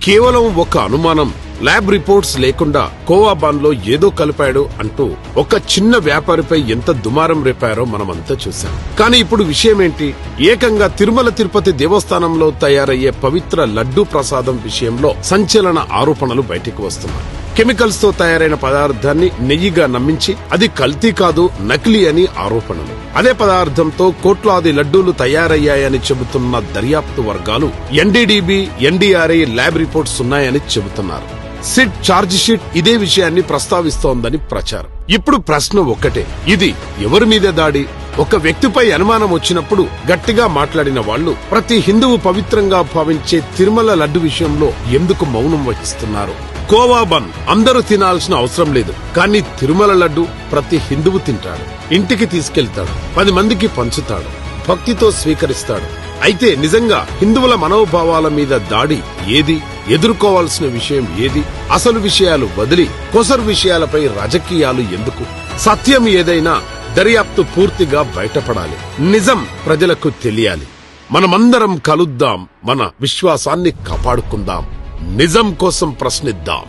కేవలం ఒక అనుమానం, ల్యాబ్ రిపోర్ట్స్ లేకుండా కోవా బాన్ లో ఏదో కలిపాడు అంటూ ఒక చిన్న వ్యాపారిపై ఎంత దుమారం రేపారో మనమంతా చూశాం. కానీ ఇప్పుడు విషయమేంటి? ఏకంగా తిరుమల తిరుపతి దేవస్థానంలో తయారయ్యే పవిత్ర లడ్డూ ప్రసాదం విషయంలో సంచలన ఆరోపణలు బయటికి వస్తున్నాయి. కెమికల్స్ తో తయారైన పదార్థాన్ని నెయ్యిగా నమ్మించి అది కల్తీ కాదు, నకిలీ అని ఆరోపణలు. అదే పదార్థంతో కోట్లాది లడ్డూలు తయారయ్యాయని చెబుతున్న దర్యాప్తు వర్గాలు ఎన్డీడీబీ, ఎన్డీఆర్ఐ ల్యాబ్ రిపోర్ట్స్ ఉన్నాయని చెబుతున్నారు. సిట్ ఛార్జ్ షీట్ ఇదే విషయాన్ని ప్రస్తావిస్తోందని ప్రచారం. ఇప్పుడు ప్రశ్న ఒక్కటే, ఇది ఎవరి మీద దాడి? ఒక వ్యక్తిపై అనుమానం వచ్చినప్పుడు గట్టిగా మాట్లాడిన వాళ్లు ప్రతి హిందువు పవిత్రంగా భావించే తిరుమల లడ్డు విషయంలో ఎందుకు మౌనం వహిస్తున్నారు? కోవా బన్ అందరూ తినాల్సిన అవసరం లేదు, కానీ తిరుమల లడ్డు ప్రతి హిందువు తింటాడు, ఇంటికి తీసుకెళ్తాడు, 10 మందికి పంచుతాడు, భక్తితో స్వీకరిస్తాడు. అయితే నిజంగా హిందువుల మనోభావాల మీద దాడి ఏది? ఎదుర్కోవాల్సిన విషయం ఏది? అసలు విషయాలు వదిలి కొసరు విషయాలపై రాజకీయాలు ఎందుకు? సత్యం ఏదైనా దర్యాప్తు పూర్తిగా బయటపడాలి, నిజం ప్రజలకు తెలియాలి. మనమందరం కలుద్దాం, మన విశ్వాసాన్ని కాపాడుకుందాం, నిజం కోసం ప్రశ్నిద్దాం.